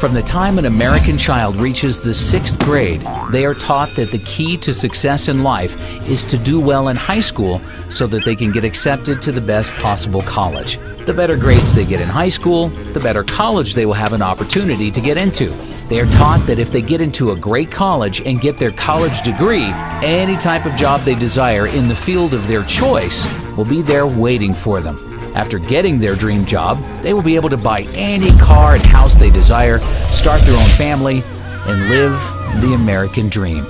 From the time an American child reaches the 6th grade, they are taught that the key to success in life is to do well in high school so that they can get accepted to the best possible college. The better grades they get in high school, the better college they will have an opportunity to get into. They are taught that if they get into a great college and get their college degree, any type of job they desire in the field of their choice will be there waiting for them. After getting their dream job, they will be able to buy any car and house they desire, start their own family, and live the American dream.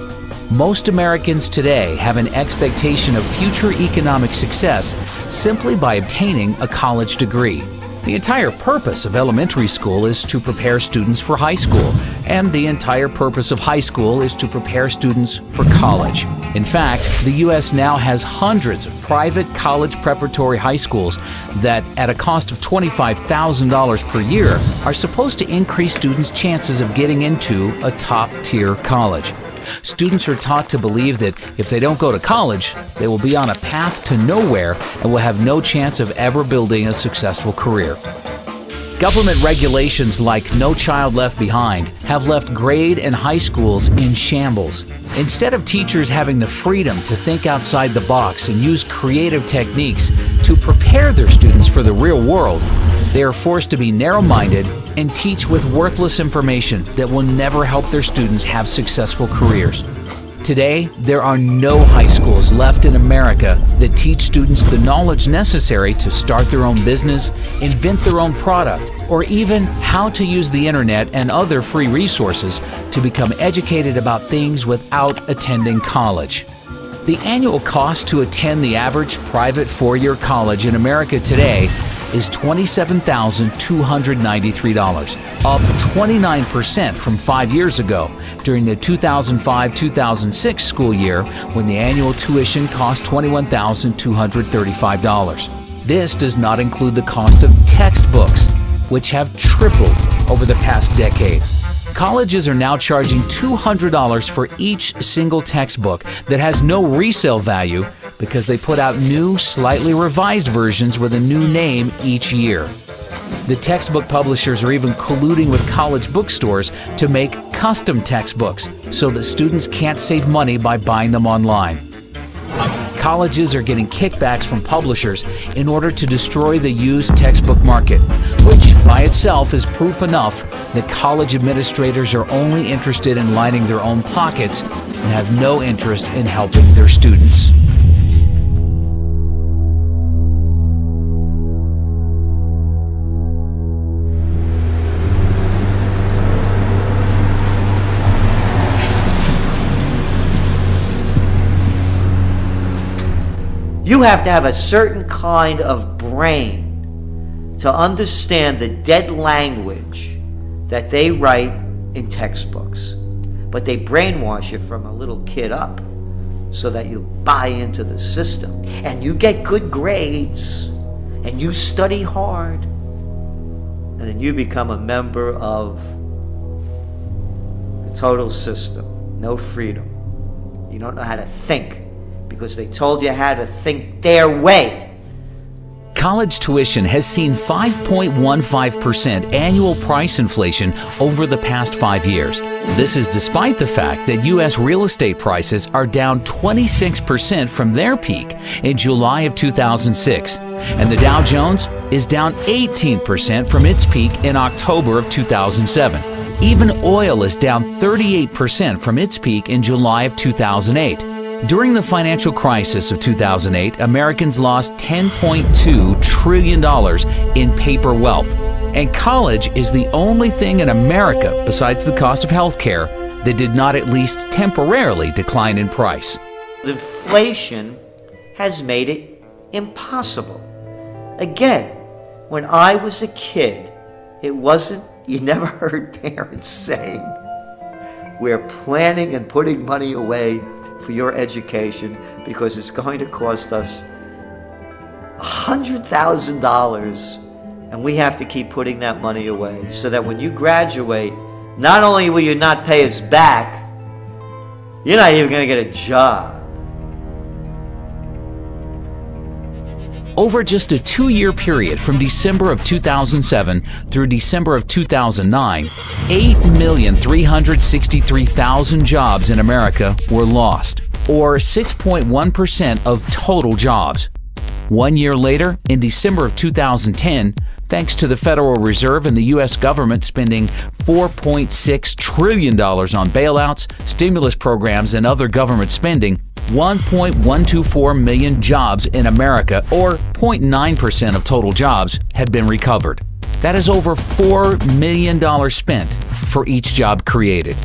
Most Americans today have an expectation of future economic success simply by obtaining a college degree. The entire purpose of elementary school is to prepare students for high school, and the entire purpose of high school is to prepare students for college. In fact, the U.S. now has hundreds of private college preparatory high schools that, at a cost of $25,000 per year, are supposed to increase students' chances of getting into a top-tier college. Students are taught to believe that if they don't go to college, they will be on a path to nowhere and will have no chance of ever building a successful career. Government regulations like No Child Left Behind have left grade and high schools in shambles. Instead of teachers having the freedom to think outside the box and use creative techniques to prepare their students for the real world, they are forced to be narrow-minded and teach with worthless information that will never help their students have successful careers. Today, there are no high schools left in America that teach students the knowledge necessary to start their own business, invent their own product, or even how to use the internet and other free resources to become educated about things without attending college. The annual cost to attend the average private four-year college in America today is $27,293, up 29% from 5 years ago during the 2005-2006 school year when the annual tuition cost $21,235. This does not include the cost of textbooks, which have tripled over the past decade. Colleges are now charging $200 for each single textbook that has no resale value because they put out new, slightly revised versions with a new name each year. The textbook publishers are even colluding with college bookstores to make custom textbooks so that students can't save money by buying them online. Colleges are getting kickbacks from publishers in order to destroy the used textbook market, which by itself is proof enough that college administrators are only interested in lining their own pockets and have no interest in helping their students. You have to have a certain kind of brain to understand the dead language that they write in textbooks. But they brainwash you from a little kid up so that you buy into the system. And you get good grades, and you study hard, and then you become a member of the total system. No freedom. You don't know how to think, because they told you how to think their way. College tuition has seen 5.15% annual price inflation over the past 5 years. This is despite the fact that U.S. real estate prices are down 26% from their peak in July of 2006, and the Dow Jones is down 18% from its peak in October of 2007. Even oil is down 38% from its peak in July of 2008. During the financial crisis of 2008, Americans lost $10.2 trillion in paper wealth, and college is the only thing in America, besides the cost of health care, that did not at least temporarily decline in price. Inflation has made it impossible. Again, when I was a kid, it wasn't, you never heard parents saying, we're planning and putting money away for your education because it's going to cost us $100,000 and we have to keep putting that money away so that when you graduate, not only will you not pay us back, you're not even going to get a job. Over just a 2-year period from December of 2007 through December of 2009, 8,363,000 jobs in America were lost, or 6.1% of total jobs. 1 year later, in December of 2010, thanks to the Federal Reserve and the U.S. government spending $4.6 trillion on bailouts, stimulus programs, and other government spending, 1.124 million jobs in America, or 0.9% of total jobs, had been recovered. That is over $4 million spent for each job created.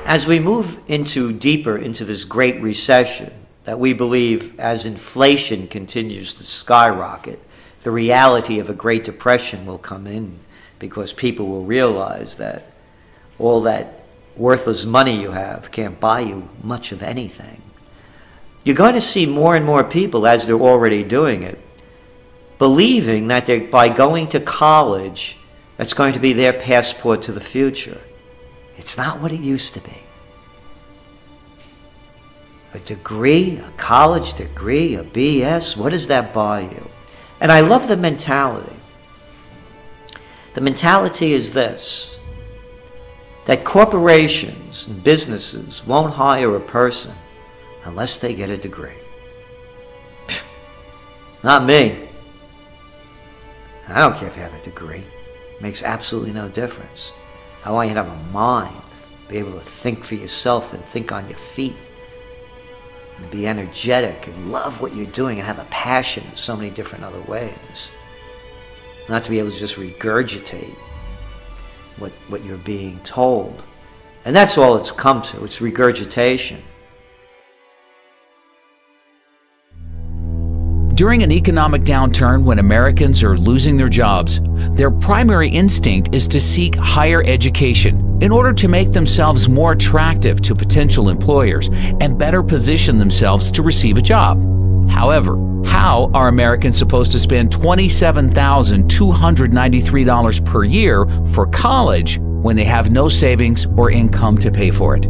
As we move deeper into this great recession that we believe, as inflation continues to skyrocket, the reality of a Great Depression will come in, because people will realize that all that worthless money you have can't buy you much of anything. You're going to see more and more people, as they're already doing it, believing that by going to college, that's going to be their passport to the future. It's not what it used to be. A degree, a college degree, a BS, what does that buy you? And I love the mentality. The mentality is this, that corporations and businesses won't hire a person unless they get a degree. Not me. I don't care if you have a degree. It makes absolutely no difference. I want you to have a mind, be able to think for yourself and think on your feet, and be energetic and love what you're doing and have a passion in so many different other ways. Not to be able to just regurgitate what you're being told. And that's all it's come to. It's regurgitation. During an economic downturn, when Americans are losing their jobs, their primary instinct is to seek higher education in order to make themselves more attractive to potential employers and better position themselves to receive a job. However, how are Americans supposed to spend $27,293 per year for college when they have no savings or income to pay for it?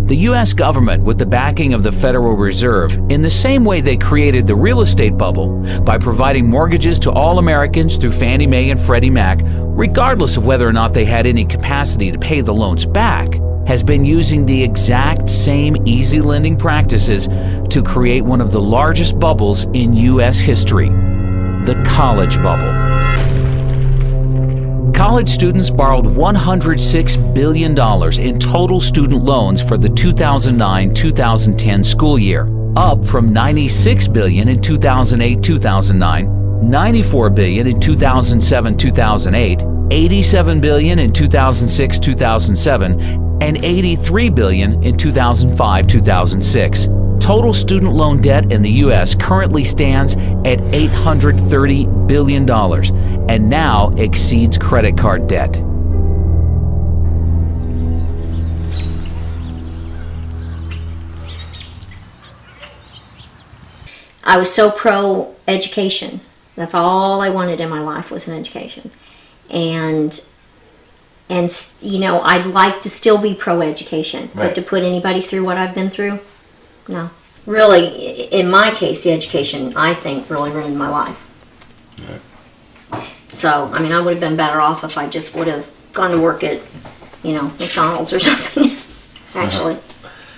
The U.S. government, with the backing of the Federal Reserve, in the same way they created the real estate bubble by providing mortgages to all Americans through Fannie Mae and Freddie Mac, regardless of whether or not they had any capacity to pay the loans back, has been using the exact same easy lending practices to create one of the largest bubbles in U.S. history, the college bubble. College students borrowed $106 billion in total student loans for the 2009-2010 school year, up from $96 billion in 2008-2009, $94 billion in 2007-2008, $87 billion in 2006-2007, and $83 billion in 2005-2006. Total student loan debt in the U.S. currently stands at $830 billion and now exceeds credit card debt. I was so pro-education. That's all I wanted in my life was an education. And you know, I'd like to still be pro-education, right. But to put anybody through what I've been through, no. Really, in my case, the education, I think, really ruined my life. Right. So, I mean, I would have been better off if I just would have gone to work at, you know, McDonald's or something, actually.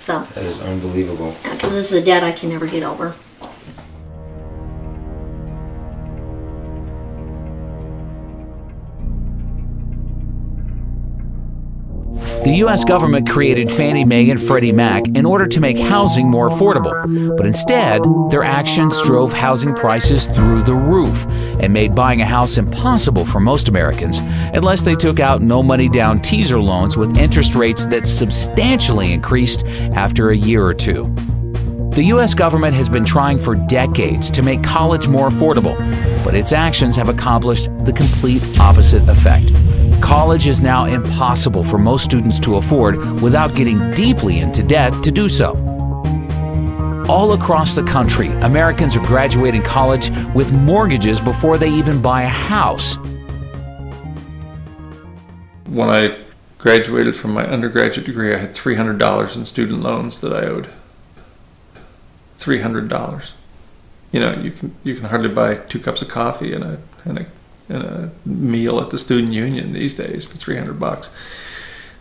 So that is unbelievable. Because this is a debt I can never get over. The U.S. government created Fannie Mae and Freddie Mac in order to make housing more affordable, but instead, their actions drove housing prices through the roof and made buying a house impossible for most Americans unless they took out no-money-down teaser loans with interest rates that substantially increased after a year or two. The U.S. government has been trying for decades to make college more affordable, but its actions have accomplished the complete opposite effect. College is now impossible for most students to afford without getting deeply into debt to do so. All across the country, Americans are graduating college with mortgages before they even buy a house. When I graduated from my undergraduate degree, I had $300 in student loans that I owed. $300. you can hardly buy 2 cups of coffee and a meal at the student union these days for $300.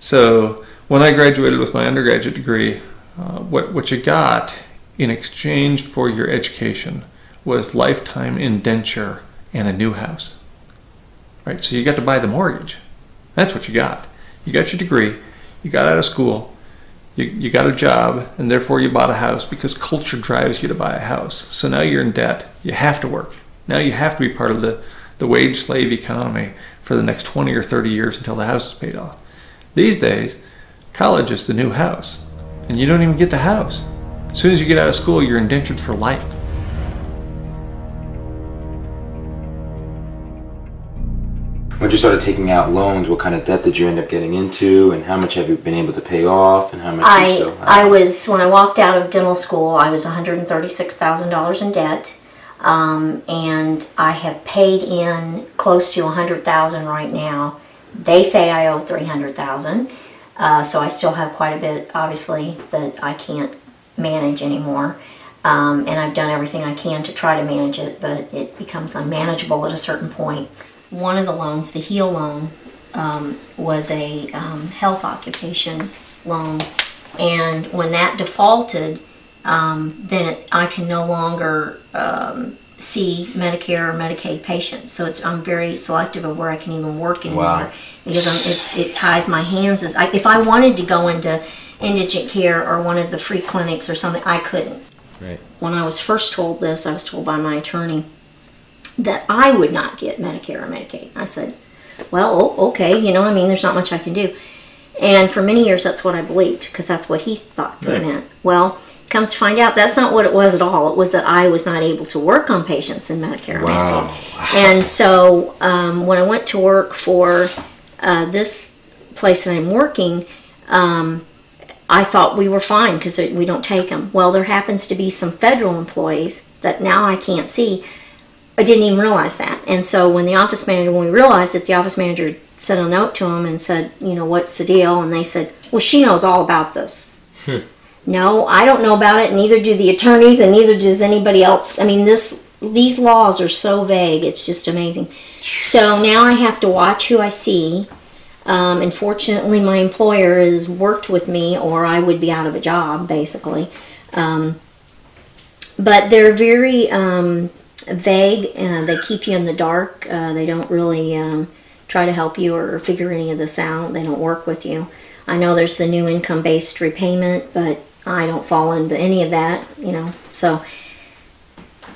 So when I graduated with my undergraduate degree, what you got in exchange for your education was lifetime indenture and a new house. Right? So you got to buy the mortgage. That's what you got. You got your degree, you got out of school, you got a job, and therefore you bought a house because culture drives you to buy a house. So now you're in debt. You have to work. Now you have to be part of the wage slave economy for the next 20 or 30 years until the house is paid off. These days, college is the new house, and you don't even get the house. As soon as you get out of school, you're indentured for life. When you started taking out loans, what kind of debt did you end up getting into, and how much have you been able to pay off, and how much you still have? When I walked out of dental school, I was $136,000 in debt, and I have paid in close to $100,000 right now. They say I owe $300,000, so I still have quite a bit, obviously, that I can't manage anymore. And I've done everything I can to try to manage it, but it becomes unmanageable at a certain point. One of the loans, the HEAL loan, was a health occupation loan, and when that defaulted, then I can no longer see Medicare or Medicaid patients. So I'm very selective of where I can even work anymore. Wow. Because it ties my hands. If I wanted to go into indigent care or one of the free clinics or something, I couldn't. Right. When I was first told this, I was told by my attorney that I would not get Medicare or Medicaid. I said, well, okay, there's not much I can do. And for many years, that's what I believed, because that's what he thought it meant. Well, comes to find out, that's not what it was at all. It was that I was not able to work on patients in Medicare or Medicaid. And so when I went to work for this place that I'm working, I thought we were fine because we don't take them. Well, there happens to be some federal employees that now I can't see. I didn't even realize that. And so when we realized it, the office manager sent a note to them and said, what's the deal? And they said, well, she knows all about this. No, I don't know about it, neither do the attorneys, and neither does anybody else. I mean, these laws are so vague, it's just amazing. So now I have to watch who I see. And fortunately, my employer has worked with me, or I would be out of a job, basically. But they're very vague, and they keep you in the dark. They don't really try to help you or figure any of this out. They don't work with you. I know there's the new income-based repayment, but I don't fall into any of that, So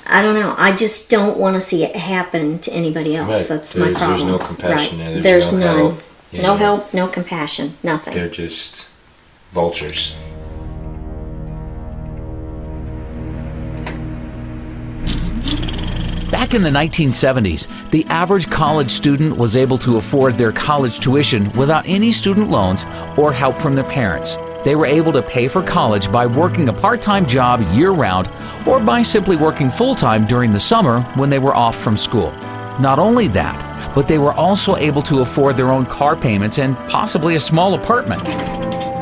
I don't know. I just don't want to see it happen to anybody else. Right. That's my problem. There's no compassion right. there. There's no none. help. No help, no compassion, nothing. They're just vultures. Back in the 1970s, the average college student was able to afford their college tuition without any student loans or help from their parents. They were able to pay for college by working a part-time job year-round or by simply working full-time during the summer when they were off from school. Not only that, but they were also able to afford their own car payments and possibly a small apartment.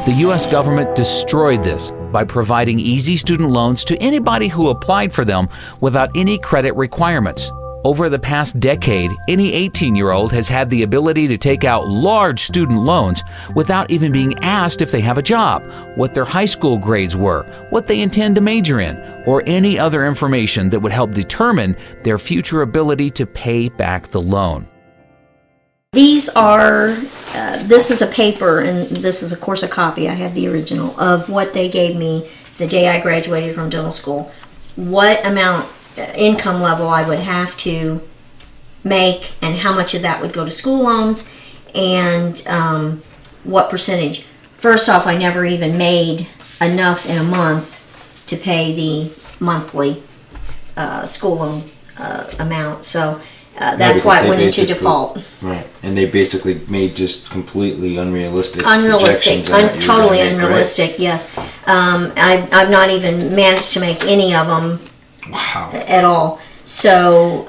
The U.S. government destroyed this by providing easy student loans to anybody who applied for them without any credit requirements. Over the past decade, any 18-year-old has had the ability to take out large student loans without even being asked if they have a job, what their high school grades were, what they intend to major in, or any other information that would help determine their future ability to pay back the loan. These are, this is a paper, and this is of course a copy, I have the original, of what they gave me the day I graduated from dental school. What amount, income level I would have to make, and how much of that would go to school loans, and what percentage. First off, I never even made enough in a month to pay the monthly school loan amount, so that's why it went into default. Right, and they basically made just completely unrealistic projections. Totally unrealistic, right? Yes. I've not even managed to make any of them. Wow. At all. So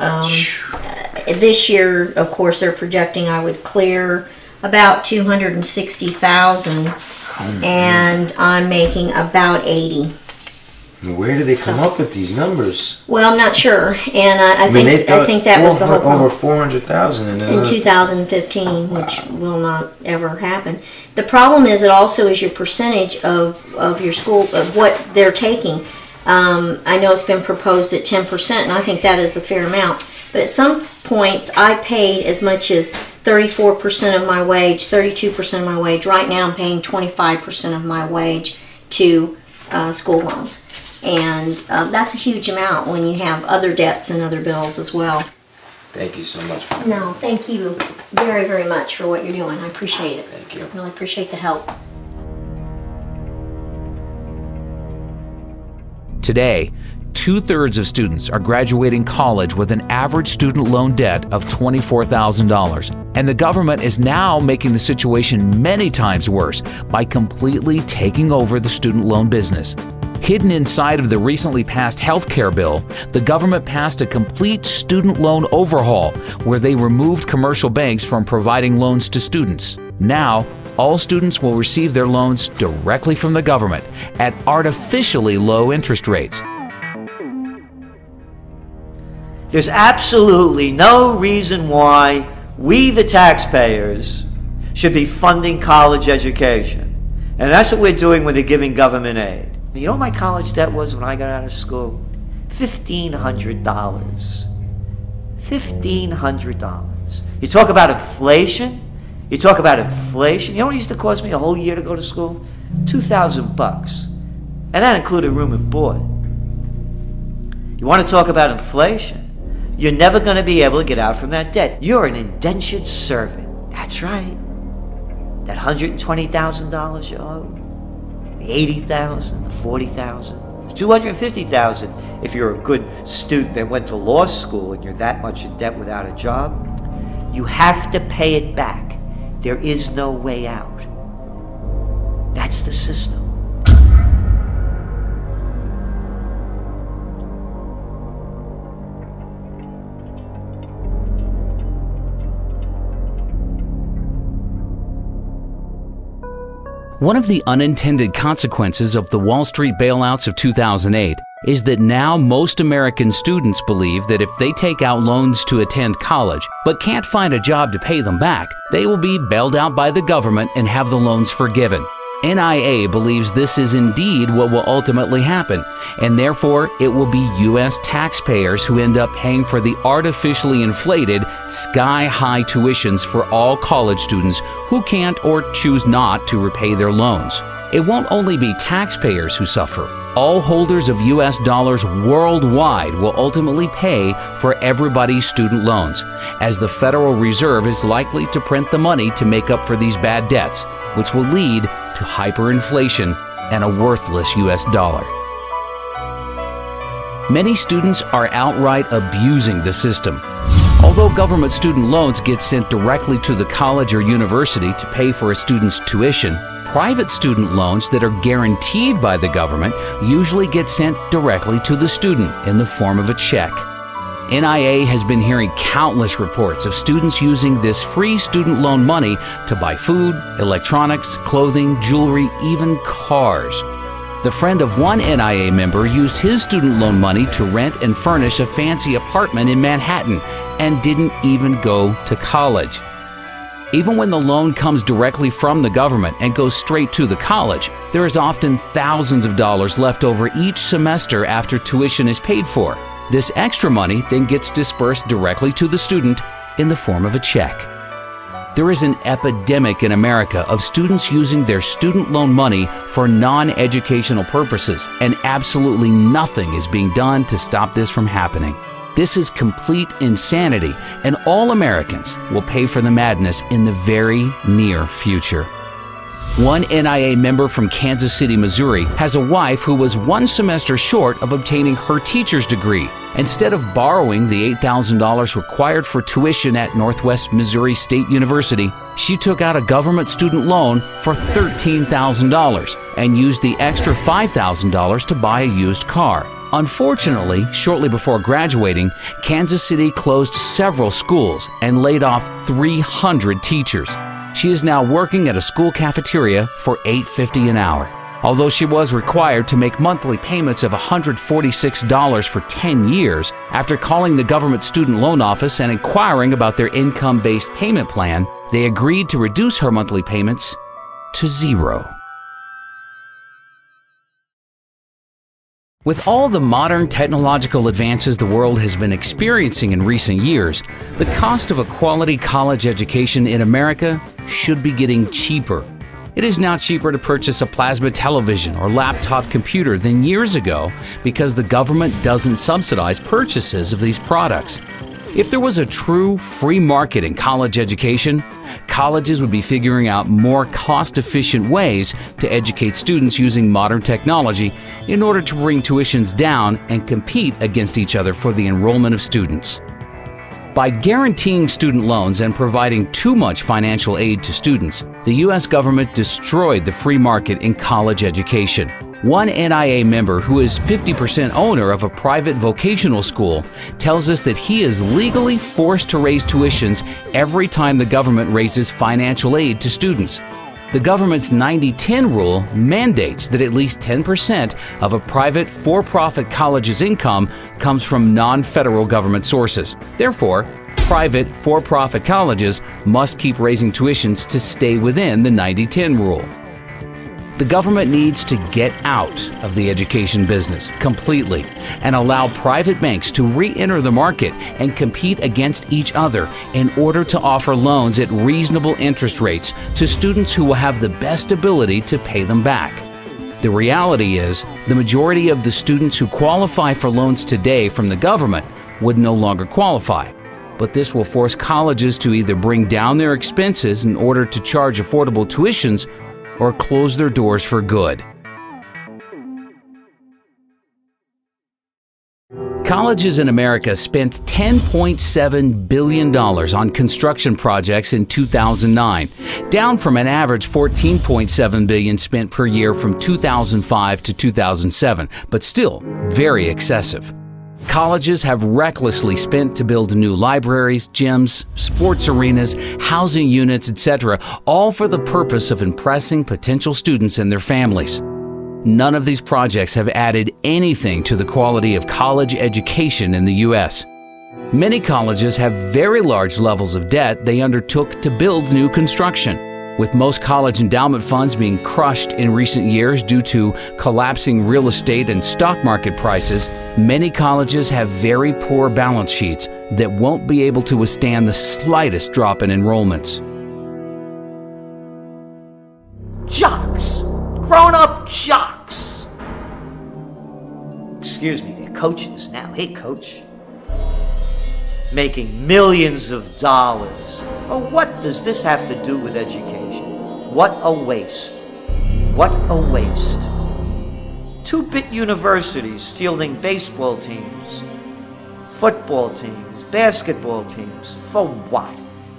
this year, of course, they're projecting I would clear about $260,000, and I'm making about $80,000. Where do they come up with these numbers? Well, I'm not sure, and I think that was the whole problem. Over 400,000 in 2015, which will not ever happen. The problem is it also is your percentage of your school, of what they're taking. I know it's been proposed at 10%, and I think that is the fair amount. But at some points, I paid as much as 34% of my wage, 32% of my wage. Right now, I'm paying 25% of my wage to school loans. And that's a huge amount when you have other debts and other bills as well. Thank you so much. No, thank you very, very much for what you're doing. I appreciate it. Thank you. I really appreciate the help. Today, 2/3 of students are graduating college with an average student loan debt of $24,000. And the government is now making the situation many times worse by completely taking over the student loan business. Hidden inside of the recently passed health care bill, the government passed a complete student loan overhaul where they removed commercial banks from providing loans to students. Now, all students will receive their loans directly from the government at artificially low interest rates. There's absolutely no reason why we, the taxpayers, should be funding college education. And that's what we're doing when they're giving government aid. You know what my college debt was when I got out of school? $1,500. $1,500. You talk about inflation? You talk about inflation? You know what it used to cost me a whole year to go to school? $2,000. And that included room and board. You want to talk about inflation? You're never going to be able to get out from that debt. You're an indentured servant. That's right. That $120,000 you owe, the $80,000, the $40,000, $250,000 if you're a good student that went to law school and you're that much in debt without a job. You have to pay it back. There is no way out. That's the system. One of the unintended consequences of the Wall Street bailouts of 2008 is that now most American students believe that if they take out loans to attend college but can't find a job to pay them back, they will be bailed out by the government and have the loans forgiven. NIA believes this is indeed what will ultimately happen, and therefore it will be U.S. taxpayers who end up paying for the artificially inflated, sky-high tuitions for all college students who can't or choose not to repay their loans. It won't only be taxpayers who suffer. All holders of U.S. dollars worldwide will ultimately pay for everybody's student loans, as the Federal Reserve is likely to print the money to make up for these bad debts, which will lead to hyperinflation and a worthless U.S. dollar. Many students are outright abusing the system. Although government student loans get sent directly to the college or university to pay for a student's tuition, private student loans that are guaranteed by the government usually get sent directly to the student in the form of a check. NIA has been hearing countless reports of students using this free student loan money to buy food, electronics, clothing, jewelry, even cars. The friend of one NIA member used his student loan money to rent and furnish a fancy apartment in Manhattan and didn't even go to college. Even when the loan comes directly from the government and goes straight to the college, there is often thousands of dollars left over each semester after tuition is paid for. This extra money then gets dispersed directly to the student in the form of a check. There is an epidemic in America of students using their student loan money for non-educational purposes, and absolutely nothing is being done to stop this from happening. This is complete insanity, and all Americans will pay for the madness in the very near future. One NIA member from Kansas City, Missouri, has a wife who was one semester short of obtaining her teacher's degree. Instead of borrowing the $8,000 required for tuition at Northwest Missouri State University, she took out a government student loan for $13,000 and used the extra $5,000 to buy a used car. Unfortunately, shortly before graduating, Kansas City closed several schools and laid off 300 teachers. She is now working at a school cafeteria for $8.50 an hour. Although she was required to make monthly payments of $146 for 10 years, after calling the government student loan office and inquiring about their income-based payment plan, they agreed to reduce her monthly payments to zero. With all the modern technological advances the world has been experiencing in recent years, the cost of a quality college education in America should be getting cheaper. It is now cheaper to purchase a plasma television or laptop computer than years ago because the government doesn't subsidize purchases of these products. If there was a true free market in college education, colleges would be figuring out more cost-efficient ways to educate students using modern technology in order to bring tuitions down and compete against each other for the enrollment of students. By guaranteeing student loans and providing too much financial aid to students, the U.S. government destroyed the free market in college education. One NIA member who is 50% owner of a private vocational school tells us that he is legally forced to raise tuitions every time the government raises financial aid to students. The government's 90-10 rule mandates that at least 10% of a private for-profit college's income comes from non-federal government sources. Therefore, private for-profit colleges must keep raising tuitions to stay within the 90-10 rule. The government needs to get out of the education business completely and allow private banks to re-enter the market and compete against each other in order to offer loans at reasonable interest rates to students who will have the best ability to pay them back. The reality is, the majority of the students who qualify for loans today from the government would no longer qualify. But this will force colleges to either bring down their expenses in order to charge affordable tuitions or close their doors for good. Colleges in America spent $10.7 billion on construction projects in 2009, down from an average $14.7 billion spent per year from 2005 to 2007, but still very excessive. Colleges have recklessly spent to build new libraries, gyms, sports arenas, housing units, etc., all for the purpose of impressing potential students and their families. None of these projects have added anything to the quality of college education in the U.S. Many colleges have very large levels of debt they undertook to build new construction. With most college endowment funds being crushed in recent years due to collapsing real estate and stock market prices, many colleges have very poor balance sheets that won't be able to withstand the slightest drop in enrollments. Jocks! Grown-up jocks! Excuse me, they're coaches now. Hey, coach. Making millions of dollars. For what does this have to do with education? What a waste. What a waste. 2-bit universities fielding baseball teams, football teams, basketball teams. For what?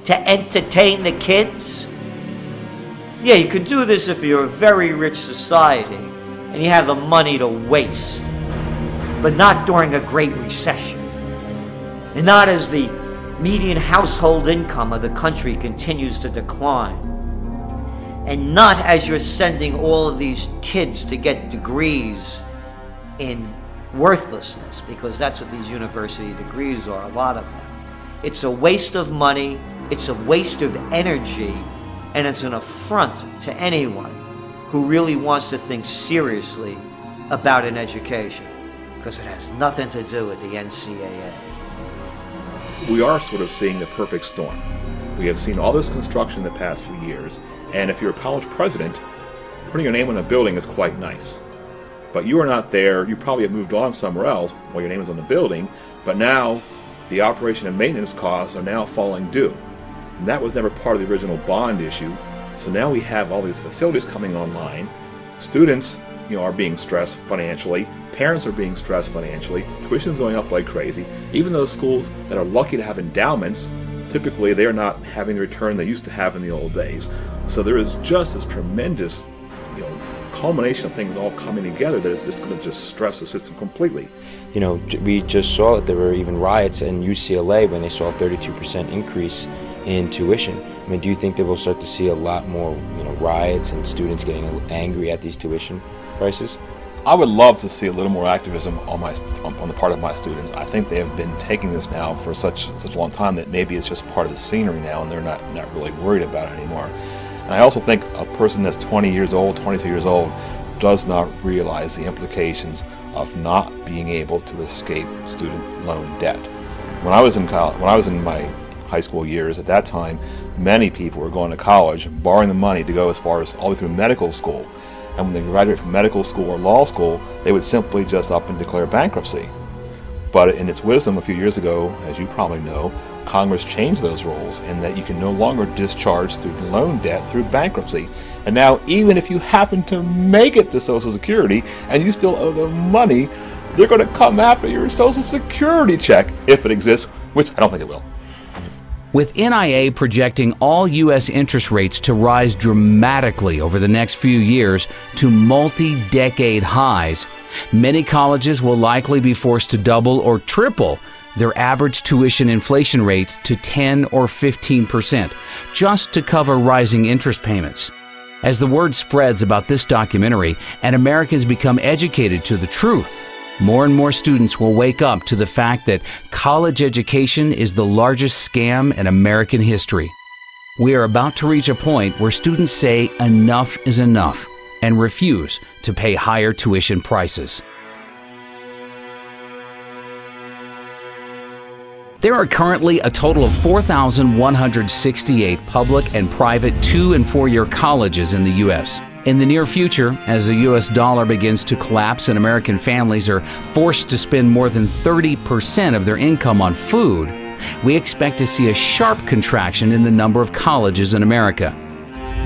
To entertain the kids? Yeah, you can do this if you're a very rich society and you have the money to waste. But not during a Great Recession. And not as the median household income of the country continues to decline. And not as you're sending all of these kids to get degrees in worthlessness, because that's what these university degrees are, a lot of them. It's a waste of money, it's a waste of energy, and it's an affront to anyone who really wants to think seriously about an education, because it has nothing to do with the NCAA. We are sort of seeing the perfect storm. We have seen all this construction in the past few years, and if you're a college president, putting your name on a building is quite nice. But you are not there, you probably have moved on somewhere else while your name is on the building, but now the operation and maintenance costs are now falling due. And that was never part of the original bond issue, so now we have all these facilities coming online. Students, are being stressed financially, parents are being stressed financially, tuition is going up like crazy. Even those schools that are lucky to have endowments, typically they're not having the return they used to have in the old days. So there is just this tremendous culmination of things all coming together that is just going to just stress the system completely. We just saw that there were even riots in UCLA when they saw a 32% increase in tuition. I mean, do you think that we'll start to see a lot more, riots and students getting angry at these tuition prices? I would love to see a little more activism on the part of my students. I think they have been taking this now for such a long time that maybe it's just part of the scenery now, and they're not really worried about it anymore. And I also think a person that's 20 years old, 22 years old, does not realize the implications of not being able to escape student loan debt. When I was in my high school years, at that time, many people were going to college, borrowing the money to go as far as all the way through medical school. And when they graduate from medical school or law school, they would simply just up and declare bankruptcy. But in its wisdom a few years ago, as you probably know, Congress changed those rules in that you can no longer discharge student loan debt through bankruptcy. And now, even if you happen to make it to Social Security and you still owe them money, they're going to come after your Social Security check, if it exists, which I don't think it will. With NIA projecting all U.S. interest rates to rise dramatically over the next few years to multi-decade highs, many colleges will likely be forced to double or triple their average tuition inflation rate to 10 or 15%, just to cover rising interest payments. As the word spreads about this documentary and Americans become educated to the truth, more and more students will wake up to the fact that college education is the largest scam in American history. We are about to reach a point where students say enough is enough and refuse to pay higher tuition prices. There are currently a total of 4,168 public and private 2- and 4-year colleges in the U.S. In the near future, as the U.S. dollar begins to collapse and American families are forced to spend more than 30% of their income on food, we expect to see a sharp contraction in the number of colleges in America.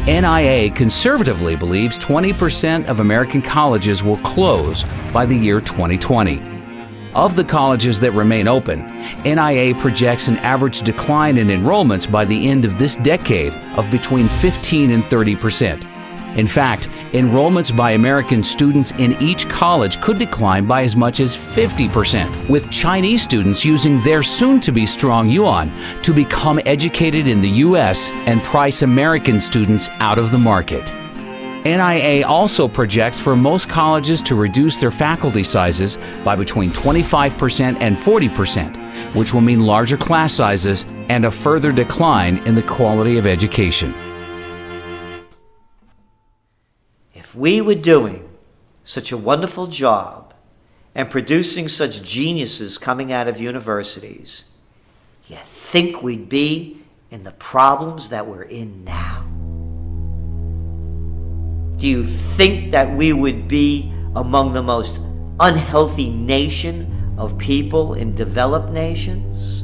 NIA conservatively believes 20% of American colleges will close by the year 2020. Of the colleges that remain open, NIA projects an average decline in enrollments by the end of this decade of between 15 and 30%. In fact, enrollments by American students in each college could decline by as much as 50%, with Chinese students using their soon-to-be strong yuan to become educated in the U.S. and price American students out of the market. NIA also projects for most colleges to reduce their faculty sizes by between 25% and 40%, which will mean larger class sizes and a further decline in the quality of education. If we were doing such a wonderful job and producing such geniuses coming out of universities, you think we'd be in the problems that we're in now? Do you think that we would be among the most unhealthy nation of people in developed nations?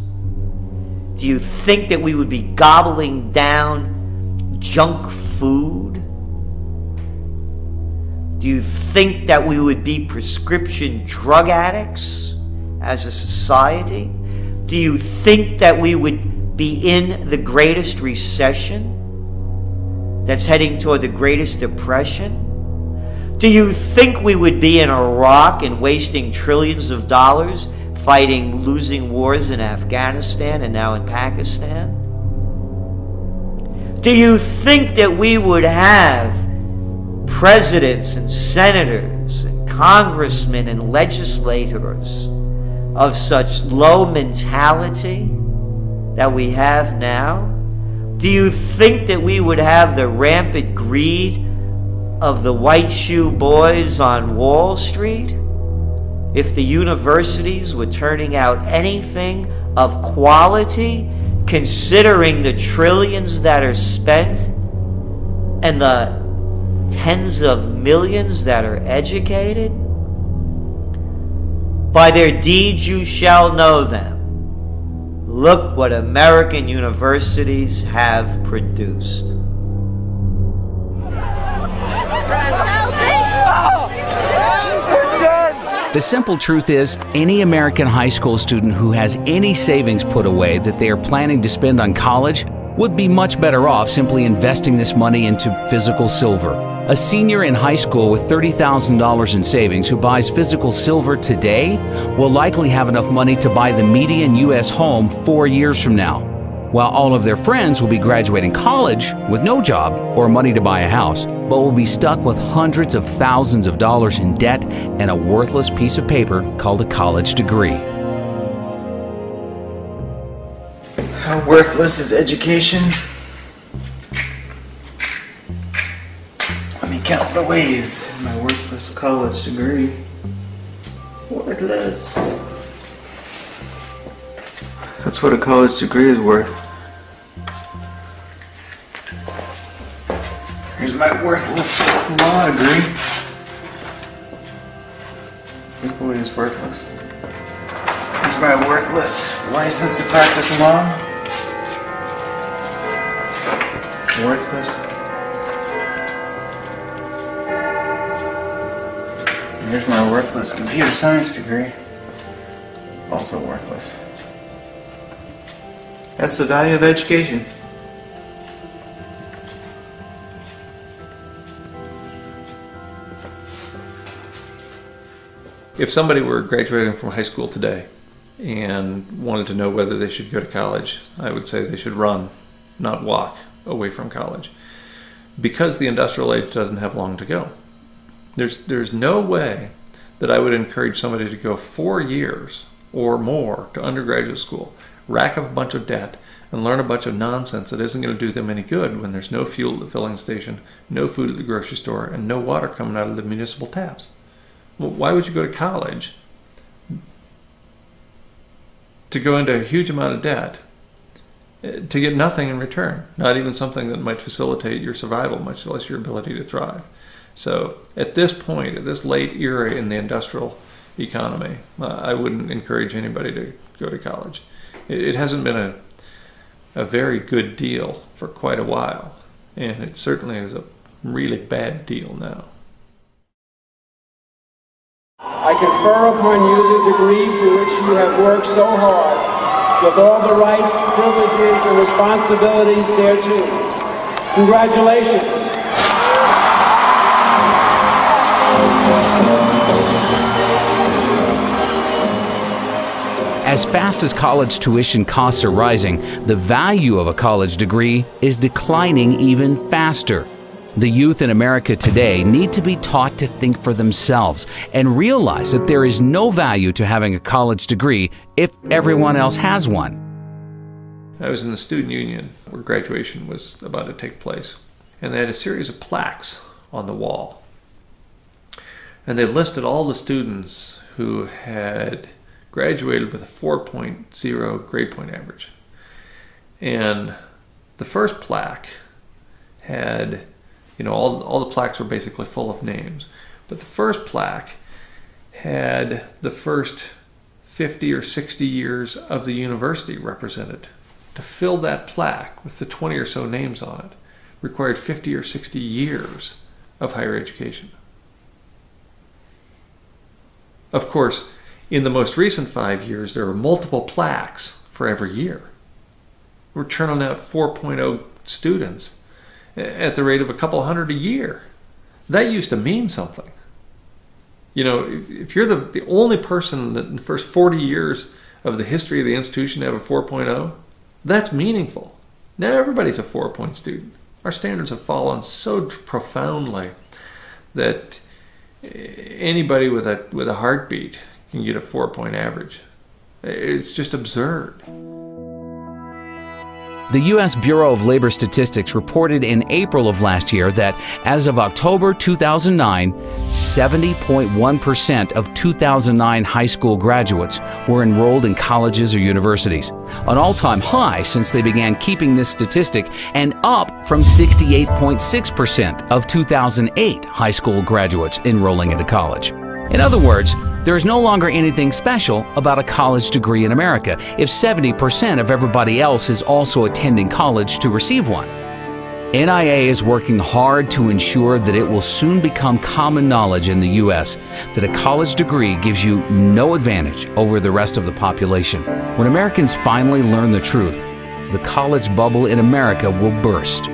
Do you think that we would be gobbling down junk food? Do you think that we would be prescription drug addicts as a society? Do you think that we would be in the greatest recession that's heading toward the greatest depression? Do you think we would be in Iraq and wasting trillions of dollars fighting losing wars in Afghanistan and now in Pakistan? Do you think that we would have presidents and senators and congressmen and legislators of such low mentality that we have now? Do you think that we would have the rampant greed of the white shoe boys on Wall Street if the universities were turning out anything of quality, considering the trillions that are spent and the tens of millions that are educated? By their deeds you shall know them. Look what American universities have produced. The simple truth is, any American high school student who has any savings put away that they are planning to spend on college would be much better off simply investing this money into physical silver. A senior in high school with $30,000 in savings who buys physical silver today will likely have enough money to buy the median U.S. home 4 years from now. while all of their friends will be graduating college with no job or money to buy a house, but will be stuck with hundreds of thousands of dollars in debt and a worthless piece of paper called a college degree. How worthless is education? Let me count the ways. My worthless college degree. Worthless. That's what a college degree is worth. Here's my worthless law degree. Equally as worthless. Here's my worthless license to practice law. Worthless. Here's my worthless computer science degree. Also worthless. That's the value of education. If somebody were graduating from high school today and wanted to know whether they should go to college, I would say they should run, not walk, away from college. Because the industrial age doesn't have long to go. There's no way that I would encourage somebody to go 4 years or more to undergraduate school, rack up a bunch of debt, and learn a bunch of nonsense that isn't going to do them any good when there's no fuel at the filling station, no food at the grocery store, and no water coming out of the municipal taps. Well, why would you go to college to go into a huge amount of debt to get nothing in return, not even something that might facilitate your survival, much less your ability to thrive? So at this point, at this late era in the industrial economy, I wouldn't encourage anybody to go to college. It hasn't been a very good deal for quite a while, and it certainly is a really bad deal now. I confer upon you the degree for which you have worked so hard, with all the rights, privileges, and responsibilities thereto. Congratulations. As fast as college tuition costs are rising, the value of a college degree is declining even faster. The youth in America today need to be taught to think for themselves and realize that there is no value to having a college degree if everyone else has one. I was in the student union where graduation was about to take place, and they had a series of plaques on the wall. And they listed all the students who had graduated with a 4.0 grade point average. And the first plaque had, all the plaques were basically full of names. But the first plaque had the first 50 or 60 years of the university represented. To fill that plaque with the 20 or so names on it required 50 or 60 years of higher education. Of course, in the most recent 5 years, there were multiple plaques for every year. We're churning out 4.0 students at the rate of a couple hundred a year. That used to mean something. If you're the only person in the first 40 years of the history of the institution to have a 4.0, that's meaningful. Now everybody's a 4-point student. Our standards have fallen so profoundly that anybody with a heartbeat can get a 4-point average. It's just absurd. The U.S. Bureau of Labor Statistics reported in April of last year that as of October 2009, 70.1% of 2009 high school graduates were enrolled in colleges or universities, an all-time high since they began keeping this statistic, and up from 68.6% of 2008 high school graduates enrolling into college. In other words, there is no longer anything special about a college degree in America if 70% of everybody else is also attending college to receive one. NIA is working hard to ensure that it will soon become common knowledge in the U.S. that a college degree gives you no advantage over the rest of the population. When Americans finally learn the truth, the college bubble in America will burst.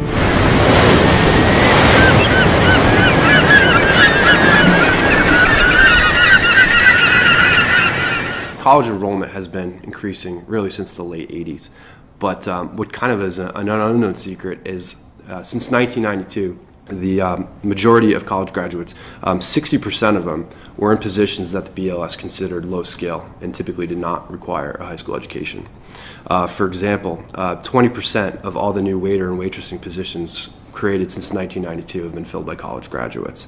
College enrollment has been increasing really since the late 80s. But what kind of is an unknown secret is since 1992, the majority of college graduates, 60% of them were in positions that the BLS considered low skill and typically did not require a high school education. For example, 20% of all the new waiter and waitressing positions created since 1992 have been filled by college graduates.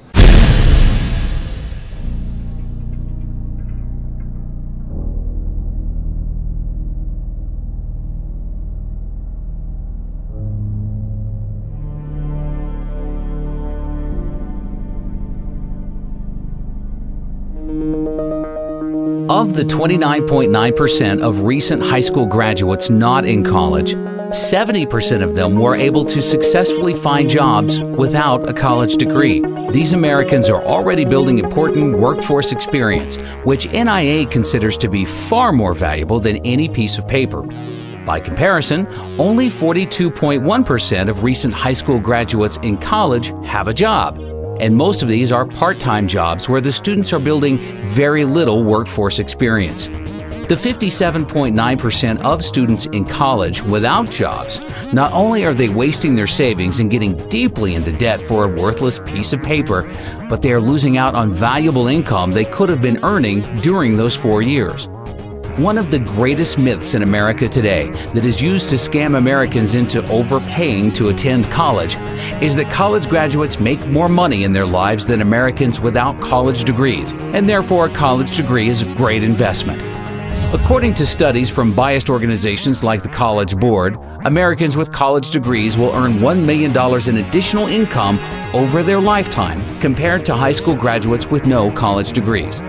Of the 29.9% of recent high school graduates not in college, 70% of them were able to successfully find jobs without a college degree. These Americans are already building important workforce experience, which NIA considers to be far more valuable than any piece of paper. By comparison, only 42.1% of recent high school graduates in college have a job. And most of these are part-time jobs where the students are building very little workforce experience. The 57.9% of students in college without jobs, not only are they wasting their savings and getting deeply into debt for a worthless piece of paper, but they are losing out on valuable income they could have been earning during those 4 years. One of the greatest myths in America today that is used to scam Americans into overpaying to attend college is that college graduates make more money in their lives than Americans without college degrees, and therefore a college degree is a great investment. According to studies from biased organizations like the College Board, Americans with college degrees will earn $1 million in additional income over their lifetime compared to high school graduates with no college degrees.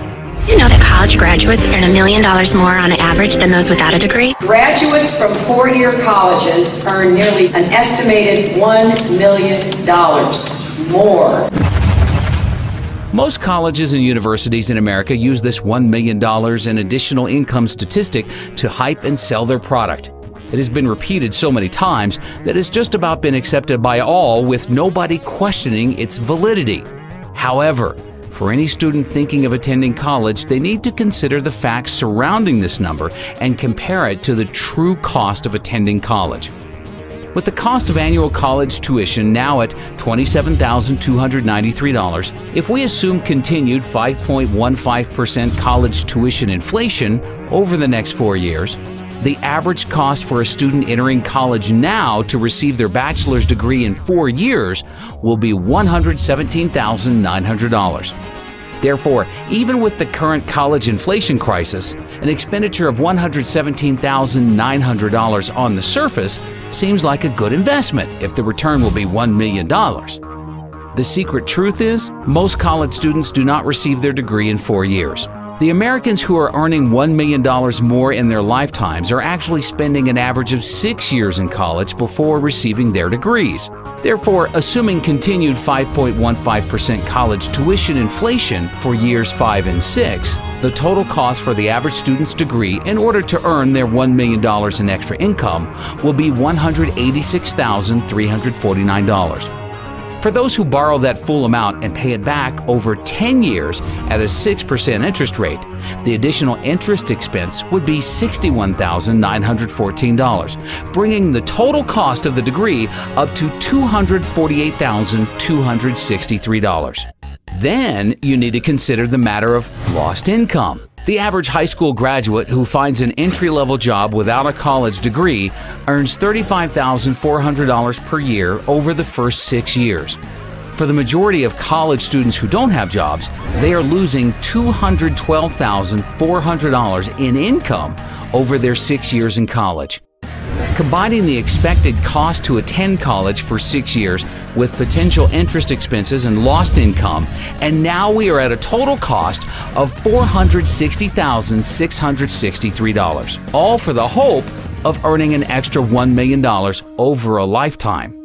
You know that college graduates earn $1 million more on average than those without a degree? Graduates from four-year colleges earn nearly an estimated $1 million more. Most colleges and universities in America use this $1 million in additional income statistic to hype and sell their product. It has been repeated so many times that it's just about been accepted by all with nobody questioning its validity. However, for any student thinking of attending college, they need to consider the facts surrounding this number and compare it to the true cost of attending college. With the cost of annual college tuition now at $27,293, if we assume continued 5.15% college tuition inflation over the next 4 years, the average cost for a student entering college now to receive their bachelor's degree in 4 years will be $117,900. Therefore, even with the current college inflation crisis, an expenditure of $117,900 on the surface seems like a good investment if the return will be $1 million. The secret truth is, most college students do not receive their degree in 4 years. The Americans who are earning $1 million more in their lifetimes are actually spending an average of 6 years in college before receiving their degrees. Therefore, assuming continued 5.15% college tuition inflation for years 5 and 6, the total cost for the average student's degree in order to earn their $1 million in extra income will be $186,349. For those who borrow that full amount and pay it back over 10 years at a 6% interest rate, the additional interest expense would be $61,914, bringing the total cost of the degree up to $248,263. Then you need to consider the matter of lost income. The average high school graduate who finds an entry-level job without a college degree earns $35,400 per year over the first 6 years. For the majority of college students who don't have jobs, they are losing $212,400 in income over their 6 years in college. Combining the expected cost to attend college for 6 years with potential interest expenses and lost income, and now we are at a total cost of $460,663, all for the hope of earning an extra $1 million over a lifetime.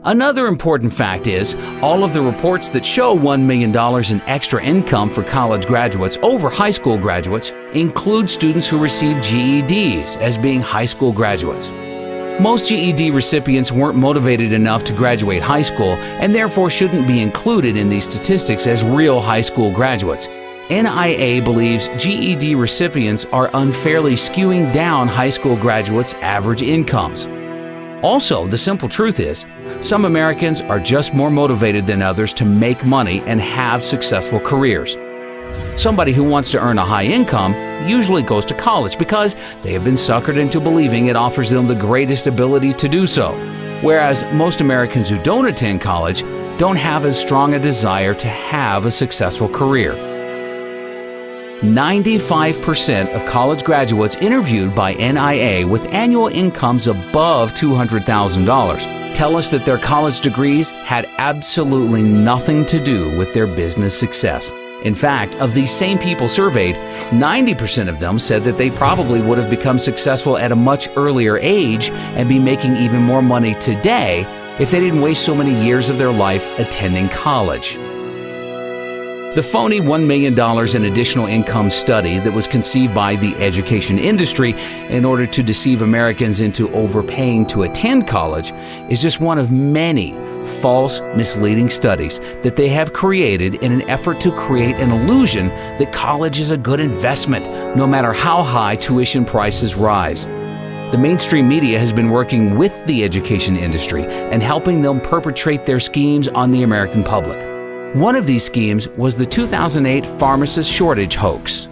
Another important fact is, all of the reports that show $1 million in extra income for college graduates over high school graduates include students who receive GEDs as being high school graduates. Most GED recipients weren't motivated enough to graduate high school and therefore shouldn't be included in these statistics as real high school graduates. NIA believes GED recipients are unfairly skewing down high school graduates' average incomes. Also, the simple truth is, some Americans are just more motivated than others to make money and have successful careers. Somebody who wants to earn a high income usually goes to college because they have been suckered into believing it offers them the greatest ability to do so. Whereas most Americans who don't attend college don't have as strong a desire to have a successful career. 95% of college graduates interviewed by NIA with annual incomes above $200,000 tell us that their college degrees had absolutely nothing to do with their business success. In fact, of these same people surveyed, 90% of them said that they probably would have become successful at a much earlier age and be making even more money today if they didn't waste so many years of their life attending college. The phony $1 million in additional income study that was conceived by the education industry in order to deceive Americans into overpaying to attend college is just one of many false, misleading studies that they have created in an effort to create an illusion that college is a good investment, no matter how high tuition prices rise. The mainstream media has been working with the education industry and helping them perpetrate their schemes on the American public. One of these schemes was the 2008 pharmacist shortage hoax.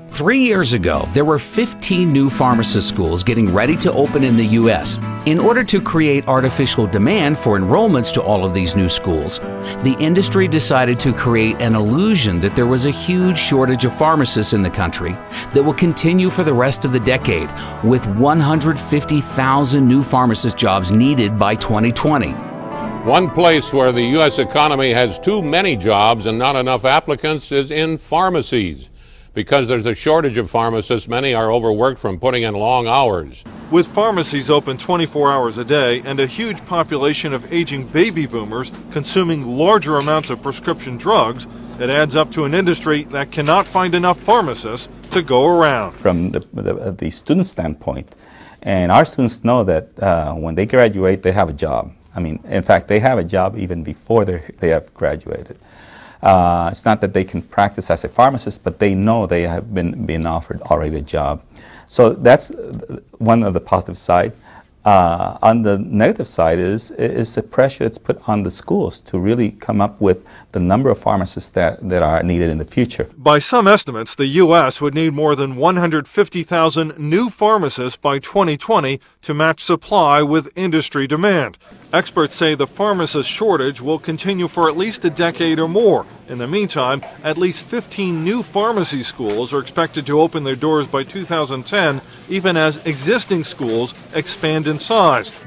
3 years ago, there were 15 new pharmacist schools getting ready to open in the U.S. In order to create artificial demand for enrollments to all of these new schools, the industry decided to create an illusion that there was a huge shortage of pharmacists in the country that will continue for the rest of the decade, with 150,000 new pharmacist jobs needed by 2020. One place where the U.S. economy has too many jobs and not enough applicants is in pharmacies. Because there's a shortage of pharmacists, many are overworked from putting in long hours. With pharmacies open 24 hours a day and a huge population of aging baby boomers consuming larger amounts of prescription drugs, it adds up to an industry that cannot find enough pharmacists to go around. From the student standpoint, and our students know that when they graduate, they have a job. I mean, in fact, they have a job even before they have graduated. It's not that they can practice as a pharmacist, but they know they have been offered already a job. So that's one of the positive side. On the negative side is the pressure that's put on the schools to really come up with the number of pharmacists that are needed in the future. By some estimates, the U.S. would need more than 150,000 new pharmacists by 2020 to match supply with industry demand. Experts say the pharmacist shortage will continue for at least a decade or more. In the meantime, at least 15 new pharmacy schools are expected to open their doors by 2010, even as existing schools expand in size.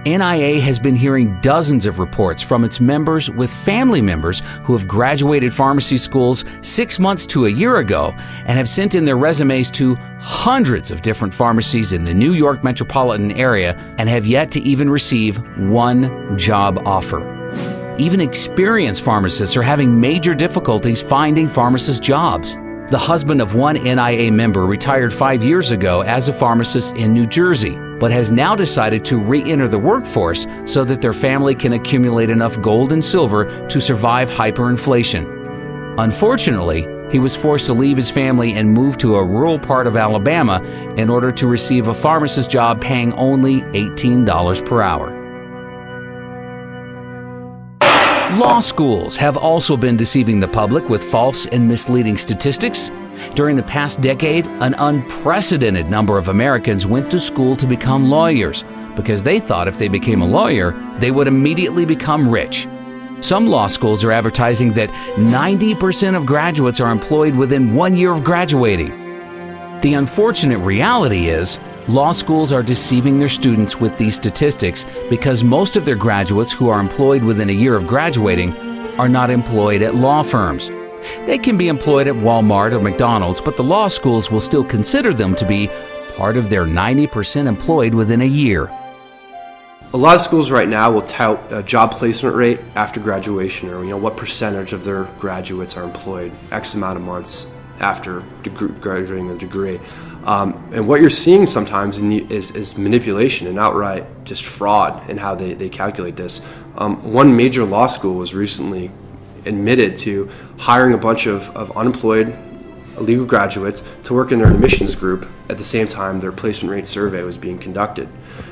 NIA has been hearing dozens of reports from its members with family members who have graduated pharmacy schools 6 months to a year ago and have sent in their resumes to hundreds of different pharmacies in the New York metropolitan area and have yet to even receive one job offer. Even experienced pharmacists are having major difficulties finding pharmacist jobs. The husband of one NIA member retired 5 years ago as a pharmacist in New Jersey, but has now decided to re-enter the workforce so that their family can accumulate enough gold and silver to survive hyperinflation. Unfortunately, he was forced to leave his family and move to a rural part of Alabama in order to receive a pharmacist job paying only $18 per hour. Law schools have also been deceiving the public with false and misleading statistics. During the past decade, an unprecedented number of Americans went to school to become lawyers because they thought if they became a lawyer, they would immediately become rich. Some law schools are advertising that 90% of graduates are employed within 1 year of graduating. The unfortunate reality is, law schools are deceiving their students with these statistics because most of their graduates who are employed within a year of graduating are not employed at law firms. They can be employed at Walmart or McDonald's, but the law schools will still consider them to be part of their 90% employed within a year. A lot of schools right now will tout a job placement rate after graduation, or what percentage of their graduates are employed X amount of months after graduating a degree. And what you're seeing sometimes is manipulation and outright just fraud in how they calculate this. One major law school was recently admitted to hiring a bunch of unemployed illegal graduates to work in their admissions group at the same time their placement rate survey was being conducted.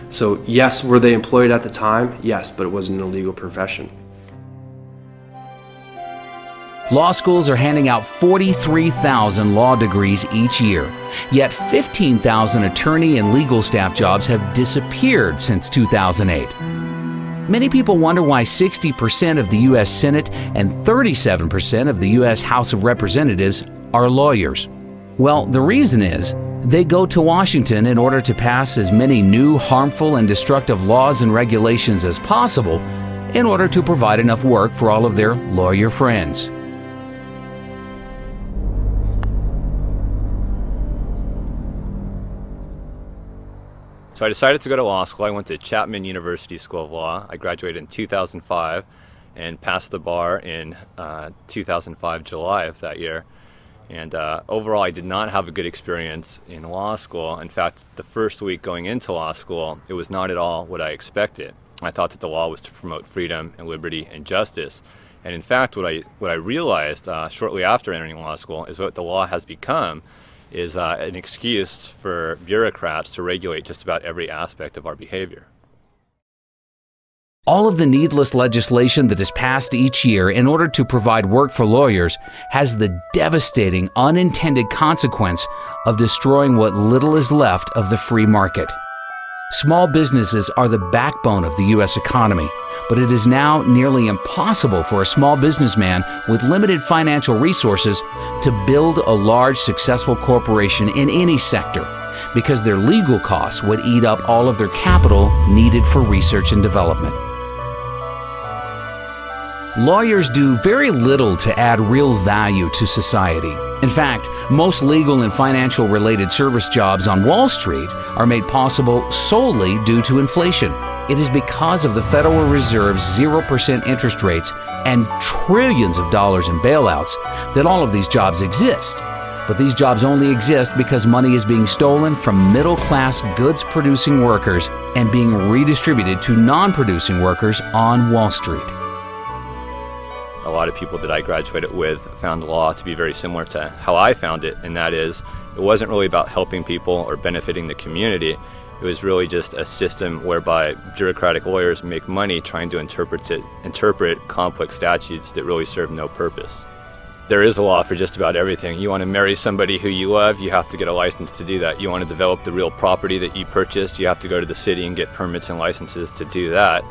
So yes, were they employed at the time? Yes, but it wasn't an illegal profession. Law schools are handing out 43,000 law degrees each year, yet 15,000 attorney and legal staff jobs have disappeared since 2008. Many people wonder why 60% of the U.S. Senate and 37% of the U.S. House of Representatives are lawyers. Well, the reason is they go to Washington in order to pass as many new, harmful, and destructive laws and regulations as possible in order to provide enough work for all of their lawyer friends. So I decided to go to law school. I went to Chapman University School of Law. I graduated in 2005 and passed the bar in 2005, July of that year. And overall, I did not have a good experience in law school. In fact, the first week going into law school, it was not at all what I expected. I thought that the law was to promote freedom and liberty and justice. And in fact, what I realized shortly after entering law school is what the law has become is an excuse for bureaucrats to regulate just about every aspect of our behavior. All of the needless legislation that is passed each year in order to provide work for lawyers has the devastating unintended consequence of destroying what little is left of the free market. Small businesses are the backbone of the U.S. economy, but it is now nearly impossible for a small businessman with limited financial resources to build a large, successful corporation in any sector because their legal costs would eat up all of their capital needed for research and development. Lawyers do very little to add real value to society. In fact, most legal and financial related service jobs on Wall Street are made possible solely due to inflation. It is because of the Federal Reserve's 0% interest rates and trillions of dollars in bailouts that all of these jobs exist. But these jobs only exist because money is being stolen from middle-class goods-producing workers and being redistributed to non-producing workers on Wall Street. A lot of people that I graduated with found law to be very similar to how I found it, and that is, it wasn't really about helping people or benefiting the community. It was really just a system whereby bureaucratic lawyers make money trying to interpret complex statutes that really serve no purpose. There is a law for just about everything. You want to marry somebody who you love, you have to get a license to do that. You want to develop the real property that you purchased, you have to go to the city and get permits and licenses to do that.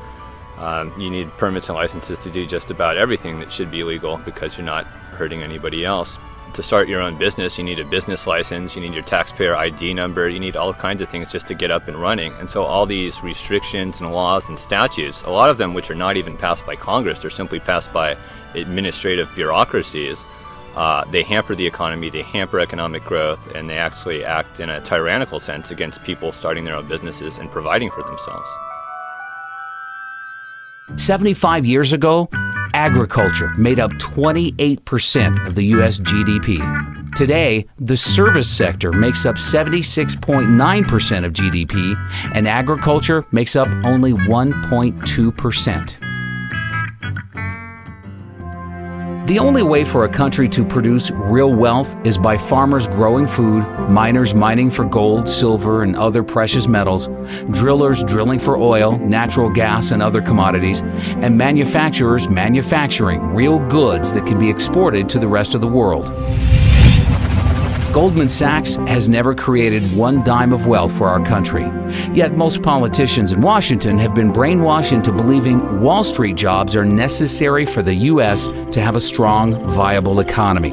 You need permits and licenses to do just about everything that should be legal because you're not hurting anybody else. To start your own business, you need a business license, you need your taxpayer ID number, you need all kinds of things just to get up and running. And so all these restrictions and laws and statutes, a lot of them which are not even passed by Congress, they're simply passed by administrative bureaucracies, they hamper the economy, they hamper economic growth, and they actually act in a tyrannical sense against people starting their own businesses and providing for themselves. 75 years ago, agriculture made up 28% of the U.S. GDP. Today, the service sector makes up 76.9% of GDP, and agriculture makes up only 1.2%. The only way for a country to produce real wealth is by farmers growing food, miners mining for gold, silver, and other precious metals, drillers drilling for oil, natural gas, and other commodities, and manufacturers manufacturing real goods that can be exported to the rest of the world. Goldman Sachs has never created one dime of wealth for our country. Yet most politicians in Washington have been brainwashed into believing Wall Street jobs are necessary for the U.S. to have a strong, viable economy.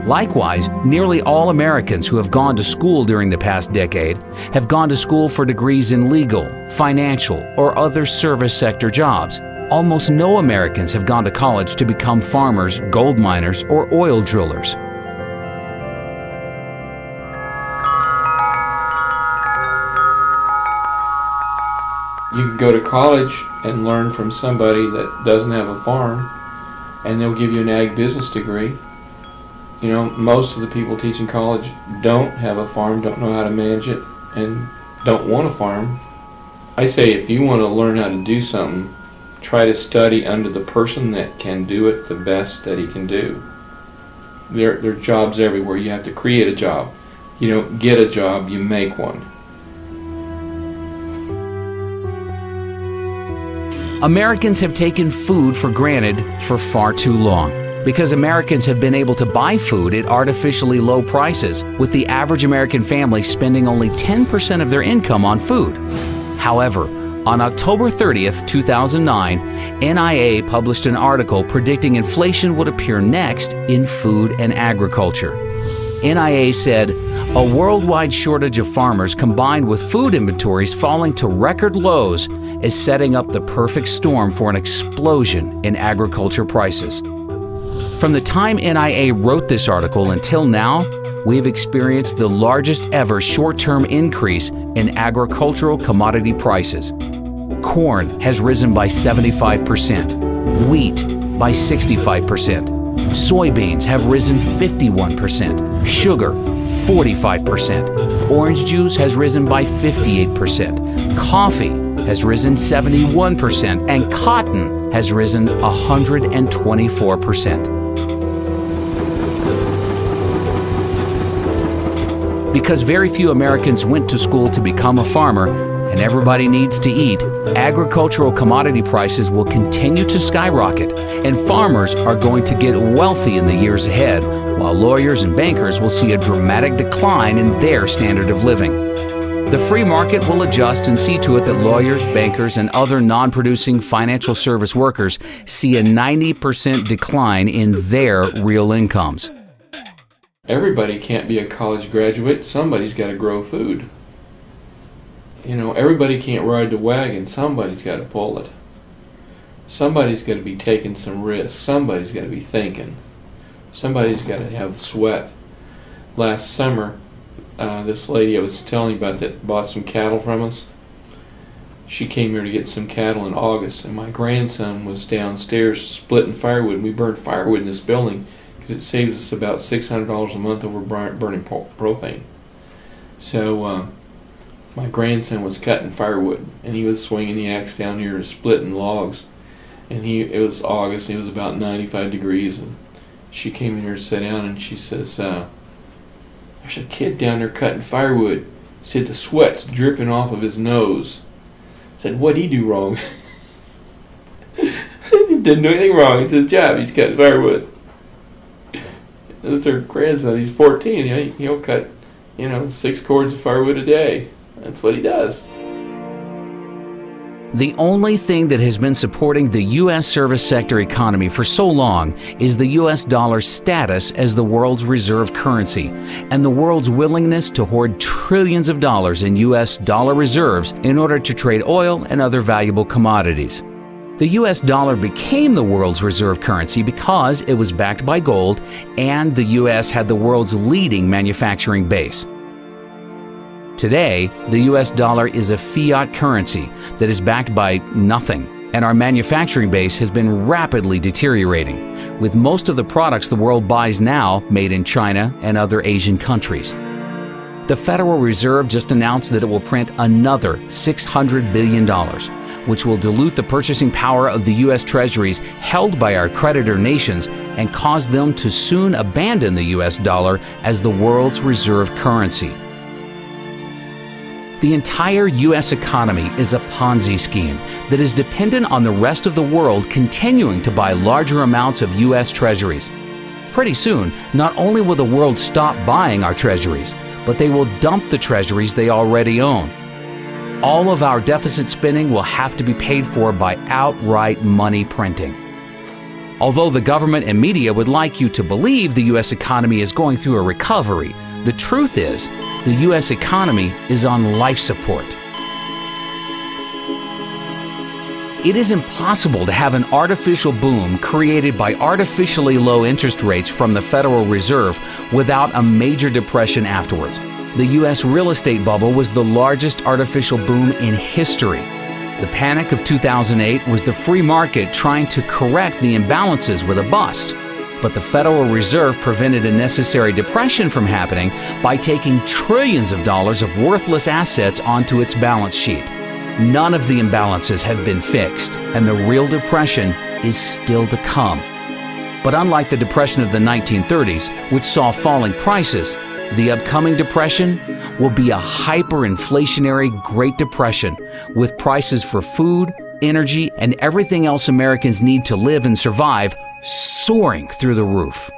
Likewise, nearly all Americans who have gone to school during the past decade have gone to school for degrees in legal, financial, or other service sector jobs. Almost no Americans have gone to college to become farmers, gold miners, or oil drillers. You can go to college and learn from somebody that doesn't have a farm, and they'll give you an ag business degree. You know, most of the people teaching college don't have a farm, don't know how to manage it, and don't want a farm. I say if you want to learn how to do something, try to study under the person that can do it the best that he can do. There are jobs everywhere. You have to create a job. You don't get a job, you make one. Americans have taken food for granted for far too long because Americans have been able to buy food at artificially low prices, with the average American family spending only 10% of their income on food. However, on October 30th, 2009, NIA published an article predicting inflation would appear next in food and agriculture. NIA said, a worldwide shortage of farmers combined with food inventories falling to record lows is setting up the perfect storm for an explosion in agriculture prices. From the time NIA wrote this article until now, we have experienced the largest ever short-term increase in agricultural commodity prices. Corn has risen by 75%, wheat by 65%, soybeans have risen 51%, sugar 45%, orange juice has risen by 58%, coffee has risen 71%, and cotton has risen 124%. Because very few Americans went to school to become a farmer, and everybody needs to eat, agricultural commodity prices will continue to skyrocket, and farmers are going to get wealthy in the years ahead, while lawyers and bankers will see a dramatic decline in their standard of living. The free market will adjust and see to it that lawyers, bankers, and other non-producing financial service workers see a 90% decline in their real incomes. Everybody can't be a college graduate. Somebody's got to grow food. You know, everybody can't ride the wagon. Somebody's got to pull it. Somebody's got to be taking some risks. Somebody's got to be thinking. Somebody's got to have sweat. Last summer, this lady I was telling you about that bought some cattle from us, she came here to get some cattle in August, and my grandson was downstairs splitting firewood. We burned firewood in this building because it saves us about $600 a month over burning propane. So my grandson was cutting firewood, and he was swinging the axe down here splitting logs. And it was August, and it was about 95 degrees, and she came in here to sit down, and she says, there's a kid down there cutting firewood. Said the sweat's dripping off of his nose. Said, what'd he do wrong? He didn't do anything wrong. It's his job. He's cutting firewood. That's her grandson. He's 14. You know, he'll cut, 6 cords of firewood a day. That's what he does. The only thing that has been supporting the U.S. service sector economy for so long is the U.S. dollar's status as the world's reserve currency and the world's willingness to hoard trillions of dollars in U.S. dollar reserves in order to trade oil and other valuable commodities. The U.S. dollar became the world's reserve currency because it was backed by gold and the U.S. had the world's leading manufacturing base. Today, the U.S. dollar is a fiat currency that is backed by nothing, and our manufacturing base has been rapidly deteriorating, with most of the products the world buys now made in China and other Asian countries. The Federal Reserve just announced that it will print another $600 billion, which will dilute the purchasing power of the U.S. Treasuries held by our creditor nations and cause them to soon abandon the U.S. dollar as the world's reserve currency. The entire U.S. economy is a Ponzi scheme that is dependent on the rest of the world continuing to buy larger amounts of U.S. treasuries. Pretty soon, not only will the world stop buying our treasuries, but they will dump the treasuries they already own. All of our deficit spending will have to be paid for by outright money printing. Although the government and media would like you to believe the U.S. economy is going through a recovery, the truth is, the U.S. economy is on life support. It is impossible to have an artificial boom created by artificially low interest rates from the Federal Reserve without a major depression afterwards. The U.S. real estate bubble was the largest artificial boom in history. The panic of 2008 was the free market trying to correct the imbalances with a bust. But the Federal Reserve prevented a necessary depression from happening by taking trillions of dollars of worthless assets onto its balance sheet. None of the imbalances have been fixed, and the real depression is still to come. But unlike the depression of the 1930s, which saw falling prices, the upcoming depression will be a hyperinflationary Great Depression, with prices for food, energy, and everything else Americans need to live and survive soaring through the roof.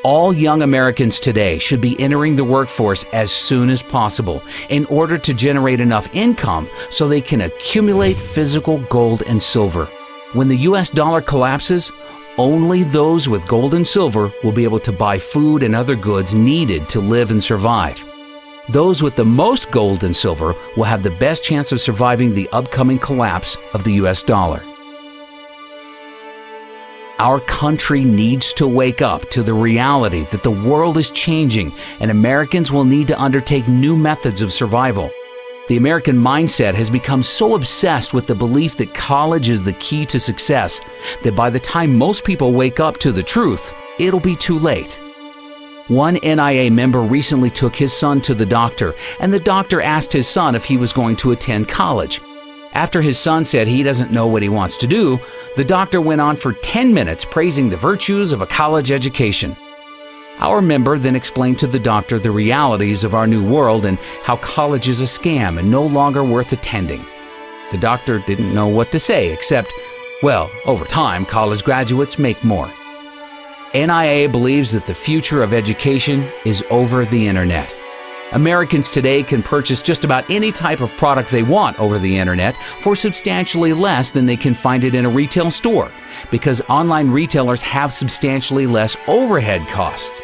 All young Americans today should be entering the workforce as soon as possible in order to generate enough income so they can accumulate physical gold and silver. When the US dollar collapses, only those with gold and silver will be able to buy food and other goods needed to live and survive. Those with the most gold and silver will have the best chance of surviving the upcoming collapse of the US dollar. Our country needs to wake up to the reality that the world is changing and Americans will need to undertake new methods of survival. The American mindset has become so obsessed with the belief that college is the key to success that by the time most people wake up to the truth, it'll be too late. One NIA member recently took his son to the doctor, and the doctor asked his son if he was going to attend college. After his son said he doesn't know what he wants to do, the doctor went on for 10 minutes praising the virtues of a college education. Our member then explained to the doctor the realities of our new world and how college is a scam and no longer worth attending. The doctor didn't know what to say except, well, over time, college graduates make more. NIA believes that the future of education is over the internet. Americans today can purchase just about any type of product they want over the internet for substantially less than they can find it in a retail store, because online retailers have substantially less overhead costs.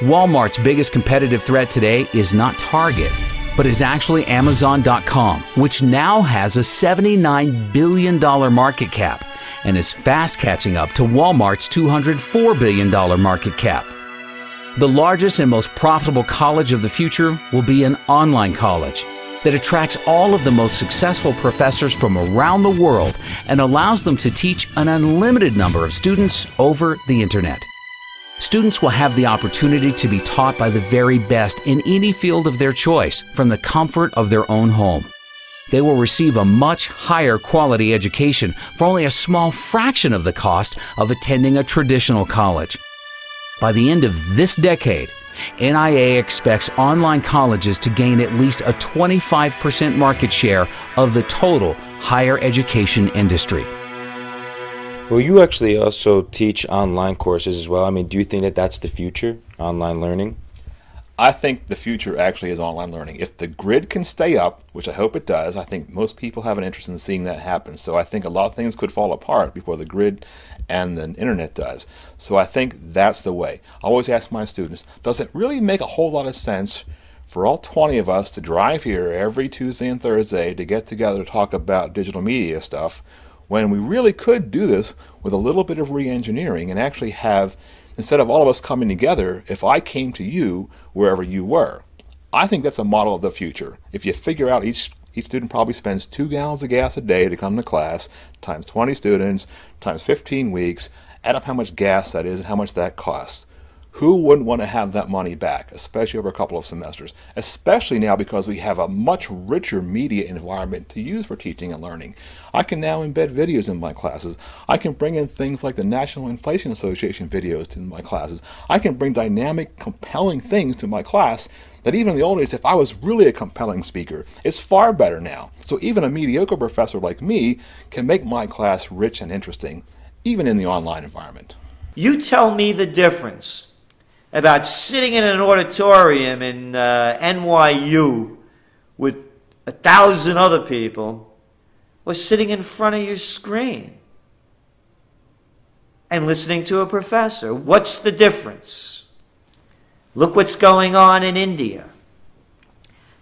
Walmart's biggest competitive threat today is not Target, but is actually Amazon.com, which now has a $79 billion market cap and is fast catching up to Walmart's $204 billion market cap. The largest and most profitable college of the future will be an online college that attracts all of the most successful professors from around the world and allows them to teach an unlimited number of students over the internet. Students will have the opportunity to be taught by the very best in any field of their choice from the comfort of their own home. They will receive a much higher quality education for only a small fraction of the cost of attending a traditional college. By the end of this decade, NIA expects online colleges to gain at least a 25% market share of the total higher education industry. Well, you actually also teach online courses as well. I mean, do you think that that's the future, online learning? I think the future actually is online learning. If the grid can stay up, which I hope it does, I think most people have an interest in seeing that happen. So I think a lot of things could fall apart before the grid and the internet does. So I think that's the way. I always ask my students, does it really make a whole lot of sense for all 20 of us to drive here every Tuesday and Thursday to get together to talk about digital media stuff, when we really could do this with a little bit of re-engineering and actually have, instead of all of us coming together, if I came to you wherever you were? I think that's a model of the future. If you figure out each student probably spends 2 gallons of gas a day to come to class, times 20 students, times 15 weeks, add up how much gas that is and how much that costs. Who wouldn't want to have that money back, especially over a couple of semesters? Especially now because we have a much richer media environment to use for teaching and learning. I can now embed videos in my classes. I can bring in things like the National Inflation Association videos to my classes. I can bring dynamic, compelling things to my class that even in the old days, if I was really a compelling speaker, it's far better now. So even a mediocre professor like me can make my class rich and interesting, even in the online environment. You tell me the difference about sitting in an auditorium in NYU with 1,000 other people or sitting in front of your screen and listening to a professor. What's the difference? Look what's going on in India.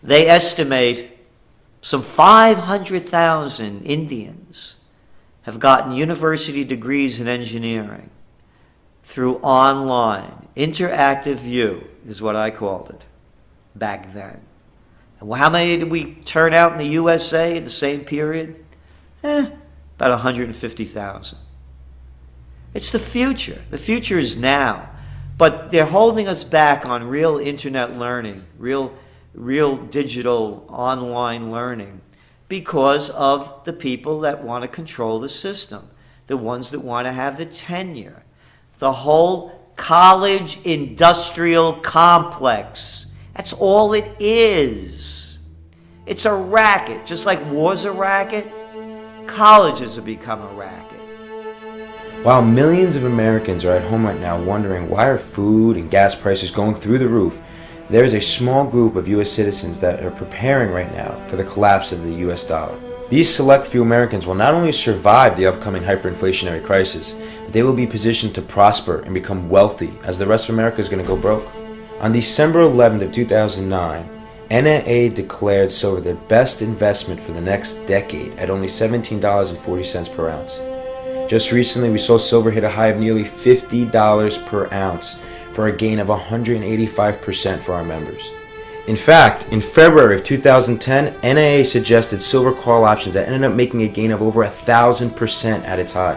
They estimate some 500,000 Indians have gotten university degrees in engineering through online. Interactive view is what I called it back then. And how many did we turn out in the USA in the same period? About 150,000. It's the future. The future is now. But they're holding us back on real internet learning, real real digital online learning because of the people that want to control the system, the ones that want to have the tenure. The whole college industrial complex. That's all it is. It's a racket. Just like war's a racket, colleges have become a racket. While millions of Americans are at home right now wondering why are food and gas prices going through the roof, there is a small group of U.S. citizens that are preparing right now for the collapse of the U.S. dollar. These select few Americans will not only survive the upcoming hyperinflationary crisis, but they will be positioned to prosper and become wealthy as the rest of America is going to go broke. On December 11th of 2009, NAA declared silver the best investment for the next decade at only $17.40 per ounce. Just recently, we saw silver hit a high of nearly $50 per ounce for a gain of 185% for our members. In fact, in February of 2010, NAA suggested silver call options that ended up making a gain of over 1,000% at its high.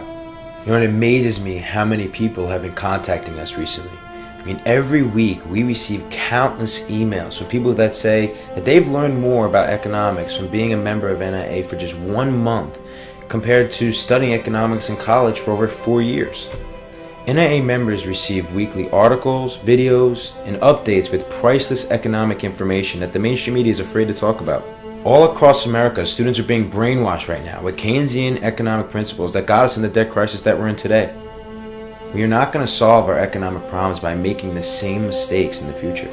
You know, it amazes me how many people have been contacting us recently. I mean, every week we receive countless emails from people that say that they've learned more about economics from being a member of NAA for just 1 month compared to studying economics in college for over 4 years. NAA members receive weekly articles, videos, and updates with priceless economic information that the mainstream media is afraid to talk about. All across America, students are being brainwashed right now with Keynesian economic principles that got us in the debt crisis that we're in today. We are not going to solve our economic problems by making the same mistakes in the future.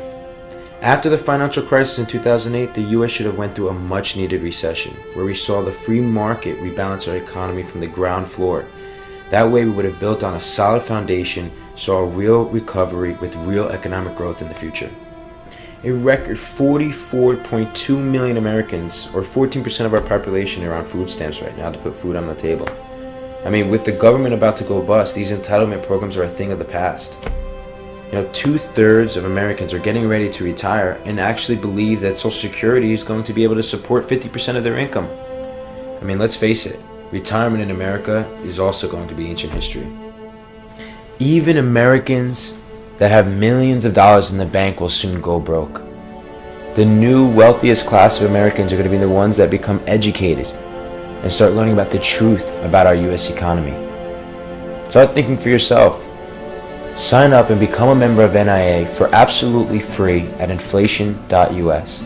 After the financial crisis in 2008, the U.S. should have went through a much-needed recession, where we saw the free market rebalance our economy from the ground floor. That way we would have built on a solid foundation, saw a real recovery with real economic growth in the future. A record 44.2 million Americans, or 14% of our population, are on food stamps right now to put food on the table. I mean, with the government about to go bust, these entitlement programs are a thing of the past. You know, 2/3 of Americans are getting ready to retire and actually believe that Social Security is going to be able to support 50% of their income. I mean, let's face it, retirement in America is also going to be ancient history. Even Americans that have millions of dollars in the bank will soon go broke. The new wealthiest class of Americans are going to be the ones that become educated and start learning about the truth about our U.S. economy. Start thinking for yourself. Sign up and become a member of NIA for absolutely free at inflation.us.